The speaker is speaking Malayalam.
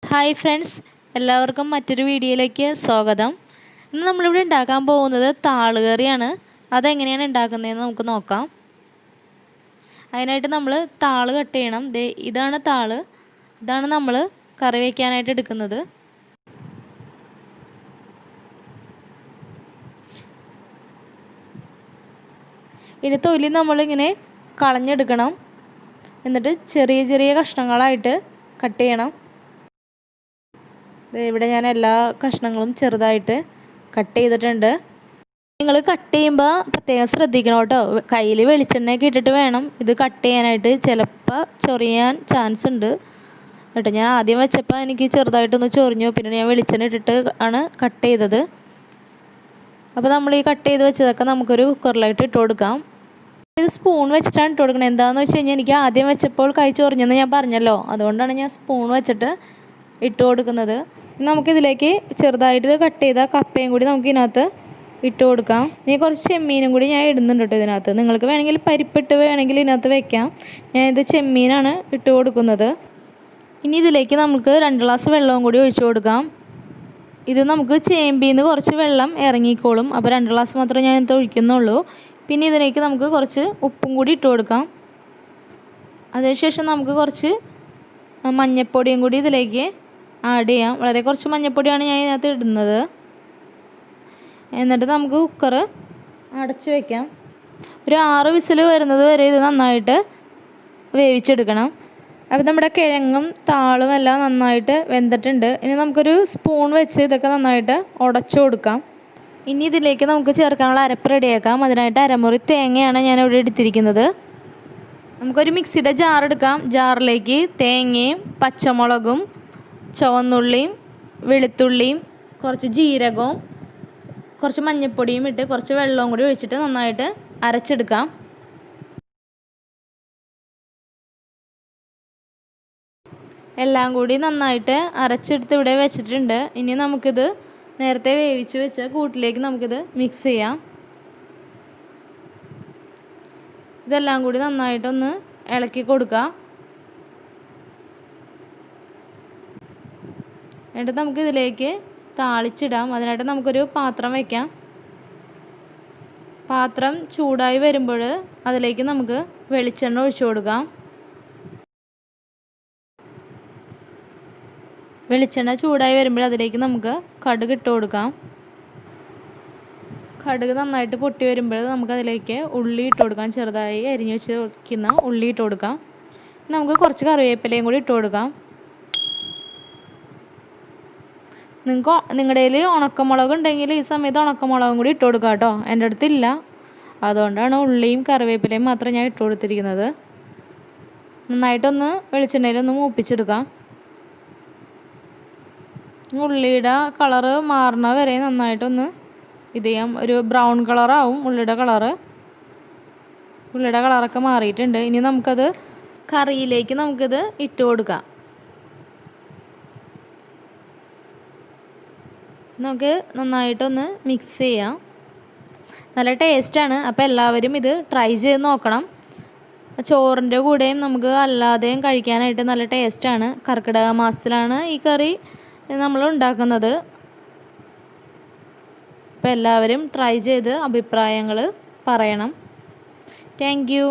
ഹായ് ഫ്രണ്ട്സ്, എല്ലാവർക്കും മറ്റൊരു വീഡിയോയിലേക്ക് സ്വാഗതം. ഇന്ന് നമ്മളിവിടെ ഉണ്ടാക്കാൻ പോകുന്നത് താളുകറിയാണ്. അതെങ്ങനെയാണ് ഉണ്ടാക്കുന്നതെന്ന് നമുക്ക് നോക്കാം. അതിനായിട്ട് നമ്മൾ താള് കട്ട് ചെയ്യണം. ഇതാണ് താള്. ഇതാണ് നമ്മൾ കറി വയ്ക്കാനായിട്ട് എടുക്കുന്നത്. ഇനി തൊലി നമ്മളിങ്ങനെ കളഞ്ഞെടുക്കണം. എന്നിട്ട് ചെറിയ ചെറിയ കഷ്ണങ്ങളായിട്ട് കട്ട് ചെയ്യണം. ഇവിടെ ഞാൻ എല്ലാ കഷ്ണങ്ങളും ചെറുതായിട്ട് കട്ട് ചെയ്തിട്ടുണ്ട്. നിങ്ങൾ കട്ട് ചെയ്യുമ്പോൾ പ്രത്യേകം ശ്രദ്ധിക്കണം കേട്ടോ. കയ്യിൽ വെളിച്ചെണ്ണയൊക്കെ ഇട്ടിട്ട് വേണം ഇത് കട്ട് ചെയ്യാനായിട്ട്. ചിലപ്പോൾ ചൊറിയാൻ ചാൻസ് ഉണ്ട് കേട്ടോ. ഞാൻ ആദ്യം വെച്ചപ്പോൾ എനിക്ക് ചെറുതായിട്ടൊന്ന് ചൊറിഞ്ഞു. പിന്നെ ഞാൻ വെളിച്ചെണ്ണ ഇട്ടിട്ട് ആണ് കട്ട് ചെയ്തത്. അപ്പോൾ നമ്മൾ ഈ കട്ട് ചെയ്ത് വെച്ചതൊക്കെ നമുക്കൊരു കുക്കറിലായിട്ട് ഇട്ട് കൊടുക്കാം. ഇത് സ്പൂൺ വെച്ചിട്ടാണ് ഇട്ട് കൊടുക്കുന്നത്. എന്താണെന്ന് വെച്ച് കഴിഞ്ഞാൽ എനിക്ക് ആദ്യം വെച്ചപ്പോൾ കൈ ചൊറിഞ്ഞെന്ന് ഞാൻ പറഞ്ഞല്ലോ. അതുകൊണ്ടാണ് ഞാൻ സ്പൂൺ വെച്ചിട്ട് ഇട്ട് കൊടുക്കുന്നത്. നമുക്കിതിലേക്ക് ചെറുതായിട്ട് കട്ട് ചെയ്ത കപ്പയും കൂടി നമുക്ക് ഇതിനകത്ത് ഇട്ട് കൊടുക്കാം. ഇനി കുറച്ച് ചെമ്മീനും കൂടി ഞാൻ ഇടുന്നുണ്ട് കേട്ടോ ഇതിനകത്ത്. നിങ്ങൾക്ക് വേണമെങ്കിൽ പരിപ്പിട്ട് വേണമെങ്കിൽ ഇതിനകത്ത് വെക്കാം. ഞാനിത് ചെമ്മീനാണ് ഇട്ട് കൊടുക്കുന്നത്. ഇനി ഇതിലേക്ക് നമുക്ക് 2 ഗ്ലാസ് വെള്ളവും കൂടി ഒഴിച്ചു കൊടുക്കാം. ഇത് നമുക്ക് ചേമ്പിൽ നിന്ന് കുറച്ച് വെള്ളം ഇറങ്ങിക്കോളും. അപ്പോൾ 2 ഗ്ലാസ് മാത്രമേ ഞാൻ ഇതിനകത്ത് ഒഴിക്കുന്നുള്ളൂ. പിന്നെ ഇതിലേക്ക് നമുക്ക് കുറച്ച് ഉപ്പും കൂടി ഇട്ട് കൊടുക്കാം. അതിനുശേഷം നമുക്ക് കുറച്ച് മഞ്ഞൾപ്പൊടിയും കൂടി ഇതിലേക്ക് ആഡ് ചെയ്യാം. വളരെ കുറച്ച് മഞ്ഞൾപ്പൊടിയാണ് ഞാൻ ഇതിനകത്ത് ഇടുന്നത്. എന്നിട്ട് നമുക്ക് കുക്കർ അടച്ചു വയ്ക്കാം. ഒരു 6 വിസിൽ വരുന്നത് വരെ ഇത് നന്നായിട്ട് വേവിച്ചെടുക്കണം. അപ്പോൾ നമ്മുടെ കിഴങ്ങും താളും എല്ലാം നന്നായിട്ട് വെന്തിട്ടുണ്ട്. ഇനി നമുക്കൊരു സ്പൂൺ വെച്ച് ഇതൊക്കെ നന്നായിട്ട് ഉടച്ചു കൊടുക്കാം. ഇനി ഇതിലേക്ക് നമുക്ക് ചേർക്കാനുള്ള അരപ്പ് റെഡിയാക്കാം. അതിനായിട്ട് അരമുറി തേങ്ങയാണ് ഞാനിവിടെ എടുത്തിരിക്കുന്നത്. നമുക്കൊരു മിക്സിയുടെ ജാർ എടുക്കാം. ജാറിലേക്ക് തേങ്ങയും പച്ചമുളകും ചുവന്നുള്ളിയും വെളുത്തുള്ളിയും കുറച്ച് ജീരകവും കുറച്ച് മഞ്ഞൾപ്പൊടിയും ഇട്ട് കുറച്ച് വെള്ളവും കൂടി ഒഴിച്ചിട്ട് നന്നായിട്ട് അരച്ചെടുക്കാം. എല്ലാം കൂടി നന്നായിട്ട് അരച്ചെടുത്ത് ഇവിടെ വെച്ചിട്ടുണ്ട്. ഇനി നമുക്കിത് നേരത്തെ വേവിച്ച് വെച്ച കൂട്ടിലേക്ക് നമുക്കിത് മിക്സ് ചെയ്യാം. ഇതെല്ലാം കൂടി നന്നായിട്ടൊന്ന് ഇളക്കി കൊടുക്കാം. എന്നിട്ട് നമുക്ക് ഇതിലേക്ക് താളിച്ചിടാം. അതിനായിട്ട് നമുക്കൊരു പാത്രം വയ്ക്കാം. പാത്രം ചൂടായി വരുമ്പോൾ അതിലേക്ക് നമുക്ക് വെളിച്ചെണ്ണ ഒഴിച്ചു കൊടുക്കാം. വെളിച്ചെണ്ണ ചൂടായി വരുമ്പോൾ അതിലേക്ക് നമുക്ക് കടുക് ഇട്ട് കൊടുക്കാം. കടുക് നന്നായിട്ട് പൊട്ടി വരുമ്പോൾ നമുക്കതിലേക്ക് ഉള്ളി ഇട്ട് കൊടുക്കാം. ചെറുതായി അരിഞ്ഞു വെച്ച് വയ്ക്കുന്ന ഉള്ളി ഇട്ട് കൊടുക്കാം. നമുക്ക് കുറച്ച് കറിവേപ്പിലയും കൂടി ഇട്ട് കൊടുക്കാം. നിങ്ങളുടെ കയ്യിൽ ഉണക്കമുളക് ഉണ്ടെങ്കിൽ ഈ സമയത്ത് ഉണക്കമുളകും കൂടി ഇട്ട് കൊടുക്കാം കേട്ടോ. എൻ്റെ അടുത്തില്ല, അതുകൊണ്ടാണ് ഉള്ളിയും കറിവേപ്പിലയും മാത്രം ഞാൻ ഇട്ട് കൊടുത്തിരിക്കുന്നത്. നന്നായിട്ടൊന്ന് വെളിച്ചെണ്ണയിലൊന്ന് മൂപ്പിച്ചെടുക്കാം. ഉള്ളിയുടെ കളറ് മാറണ വരെ നന്നായിട്ടൊന്ന് ഇത് ചെയ്യാം. ഒരു ബ്രൗൺ കളറാവും ഉള്ളിയുടെ കളറ്. ഉള്ളിയുടെ കളറൊക്കെ മാറിയിട്ടുണ്ട്. ഇനി നമുക്കത് കറിയിലേക്ക് നമുക്കിത് ഇട്ട് കൊടുക്കാം. നമുക്ക് നന്നായിട്ടൊന്ന് മിക്സ് ചെയ്യാം. നല്ല ടേസ്റ്റാണ്. അപ്പോൾ എല്ലാവരും ഇത് ട്രൈ ചെയ്ത് നോക്കണം. ചോറിൻ്റെ കൂടെയും നമുക്ക് അല്ലാതെയും കഴിക്കാനായിട്ട് നല്ല ടേസ്റ്റാണ്. കർക്കിടക മാസത്തിലാണ് ഈ കറി നമ്മൾ ഉണ്ടാക്കുന്നത്. അപ്പോൾ എല്ലാവരും ട്രൈ ചെയ്ത് അഭിപ്രായങ്ങൾ പറയണം. Thank you.